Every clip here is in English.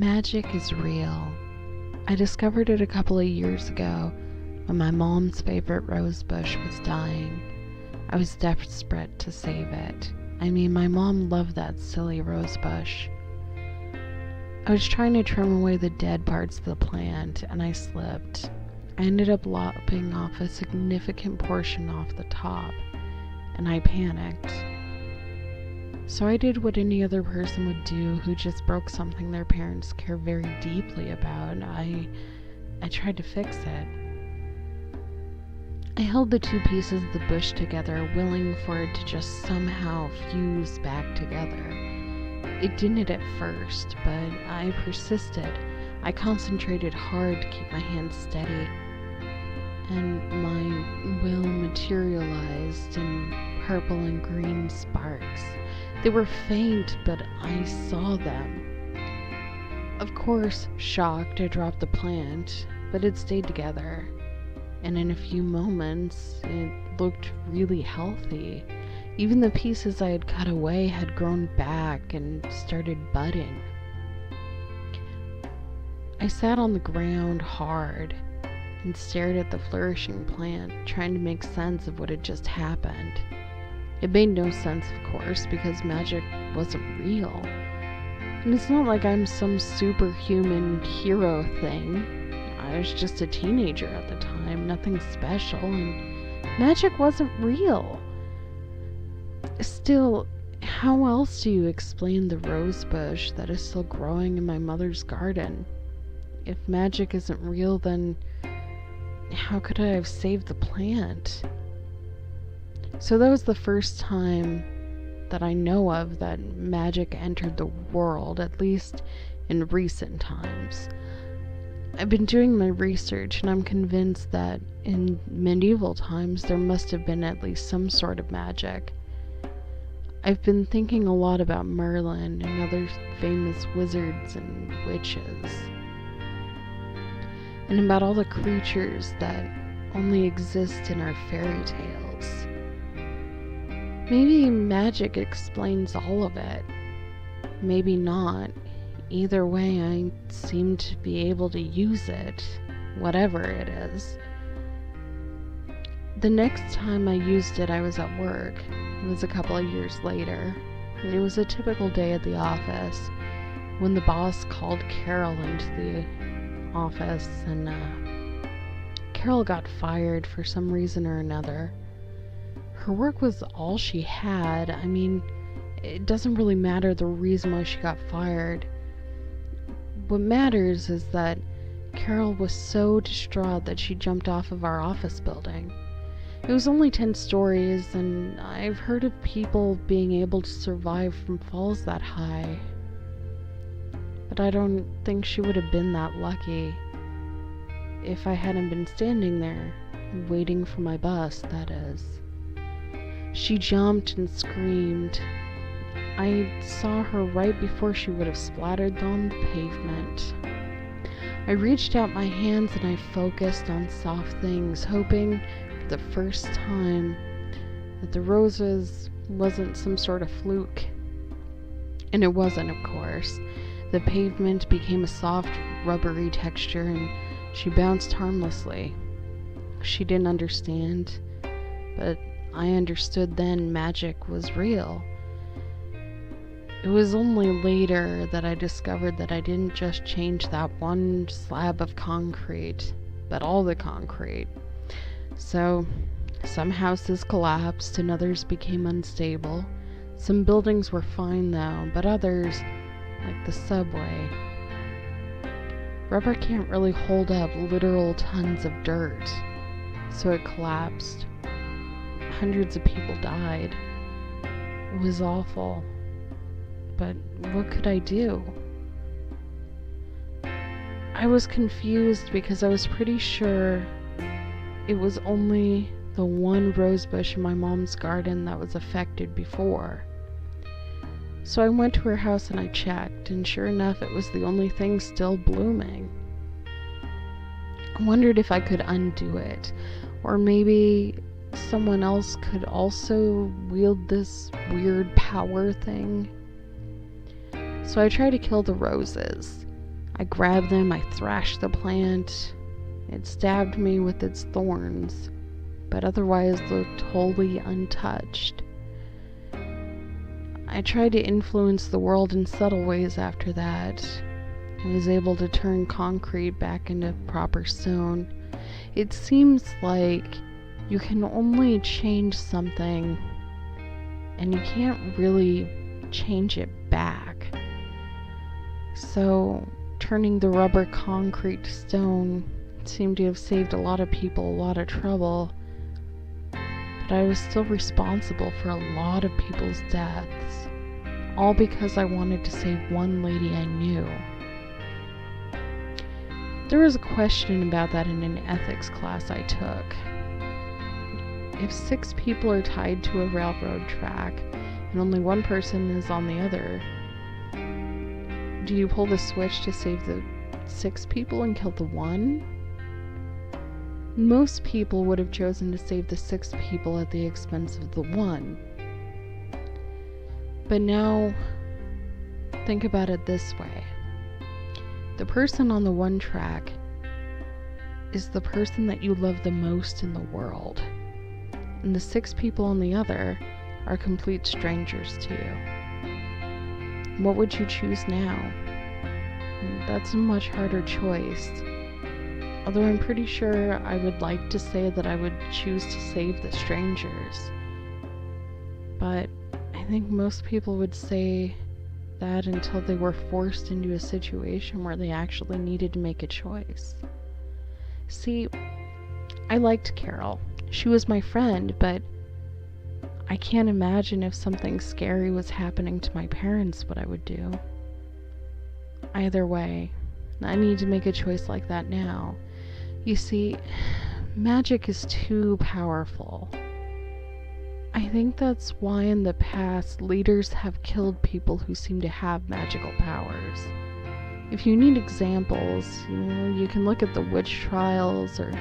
Magic is real. I discovered it a couple of years ago when my mom's favorite rose bush was dying. I was desperate to save it. I mean, my mom loved that silly rose bush. I was trying to trim away the dead parts of the plant, and I slipped. I ended up lopping off a significant portion off the top, and I panicked. So I did what any other person would do who just broke something their parents care very deeply about. I tried to fix it. I held the two pieces of the bush together, willing for it to just somehow fuse back together. It didn't at first, but I persisted. I concentrated hard to keep my hands steady, and my will materialized in purple and green sparks. They were faint, but I saw them. Of course, shocked, I dropped the plant, but it stayed together. And in a few moments, it looked really healthy. Even the pieces I had cut away had grown back and started budding. I sat on the ground hard and stared at the flourishing plant, trying to make sense of what had just happened. It made no sense, of course, because magic wasn't real. And it's not like I'm some superhuman hero thing. I was just a teenager at the time, nothing special, and magic wasn't real. Still, how else do you explain the rose bush that is still growing in my mother's garden? If magic isn't real, then how could I have saved the plant? So that was the first time that I know of that magic entered the world, at least in recent times. I've been doing my research, and I'm convinced that in medieval times there must have been at least some sort of magic. I've been thinking a lot about Merlin and other famous wizards and witches, and about all the creatures that only exist in our fairy tales. Maybe magic explains all of it. Maybe not. Either way, I seem to be able to use it, whatever it is. The next time I used it, I was at work. It was a couple of years later, and it was a typical day at the office when the boss called Carol into the office, and Carol got fired for some reason or another. Her work was all she had. I mean, it doesn't really matter the reason why she got fired. What matters is that Carol was so distraught that she jumped off of our office building. It was only 10 stories, and I've heard of people being able to survive from falls that high. But I don't think she would have been that lucky if I hadn't been standing there, waiting for my bus, that is. She jumped and screamed. I saw her right before she would have splattered on the pavement. I reached out my hands and I focused on soft things, hoping for the first time that the roses wasn't some sort of fluke. And it wasn't, of course. The pavement became a soft, rubbery texture, and she bounced harmlessly. She didn't understand, but I understood then magic was real. It was only later that I discovered that I didn't just change that one slab of concrete, but all the concrete. So, some houses collapsed and others became unstable. Some buildings were fine though, but others, like the subway, rubber can't really hold up literal tons of dirt, so it collapsed. Hundreds of people died. It was awful. But what could I do? I was confused because I was pretty sure it was only the one rose bush in my mom's garden that was affected before. So I went to her house and I checked, and sure enough, it was the only thing still blooming. I wondered if I could undo it, or maybe someone else could also wield this weird power thing. So I tried to kill the roses. I grabbed them, I thrashed the plant. It stabbed me with its thorns, but otherwise looked wholly untouched. I tried to influence the world in subtle ways after that. I was able to turn concrete back into proper stone. It seems like you can only change something, and you can't really change it back. So, turning the rubber concrete to stone seemed to have saved a lot of people a lot of trouble, but I was still responsible for a lot of people's deaths, all because I wanted to save one lady I knew. There was a question about that in an ethics class I took. If 6 people are tied to a railroad track and only one person is on the other, do you pull the switch to save the 6 people and kill the one? Most people would have chosen to save the 6 people at the expense of the one. But now, think about it this way. The person on the one track is the person that you love the most in the world, and the 6 people on the other are complete strangers to you. What would you choose now? That's a much harder choice. Although I'm pretty sure I would like to say that I would choose to save the strangers. But I think most people would say that until they were forced into a situation where they actually needed to make a choice. See, I liked Carol. She was my friend, but I can't imagine if something scary was happening to my parents what I would do. Either way, I need to make a choice like that now. You see, magic is too powerful. I think that's why in the past leaders have killed people who seem to have magical powers. If you need examples, you can look at the witch trials or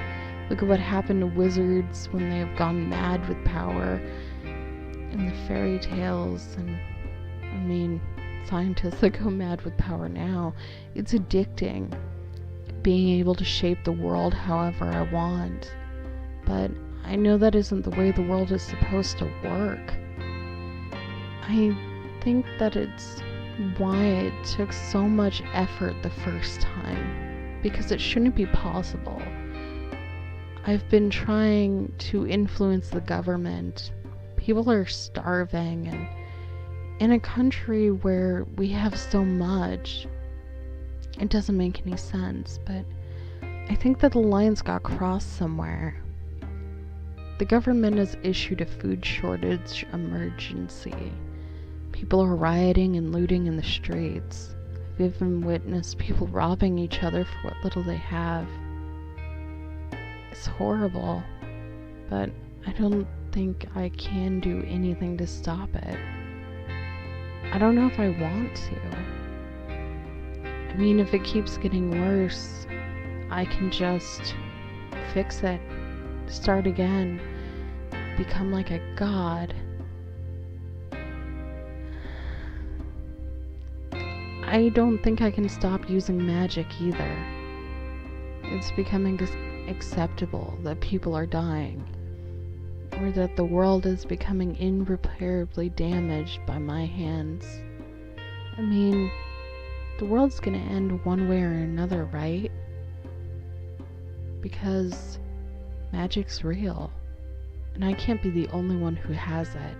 look at what happened to wizards when they have gone mad with power, and the fairy tales, and scientists that go mad with power now. It's addicting, being able to shape the world however I want. But I know that isn't the way the world is supposed to work. I think that it's why it took so much effort the first time, because it shouldn't be possible. I've been trying to influence the government. People are starving, and in a country where we have so much, it doesn't make any sense, but I think that the lines got crossed somewhere. The government has issued a food shortage emergency. People are rioting and looting in the streets. I've even witnessed people robbing each other for what little they have. It's horrible, but I don't think I can do anything to stop it. I don't know if I want to. If it keeps getting worse, I can just fix it, start again, become like a god. I don't think I can stop using magic either. It's becoming acceptable that people are dying, or that the world is becoming irreparably damaged by my hands. The world's gonna end one way or another, right? Because magic's real, and I can't be the only one who has it.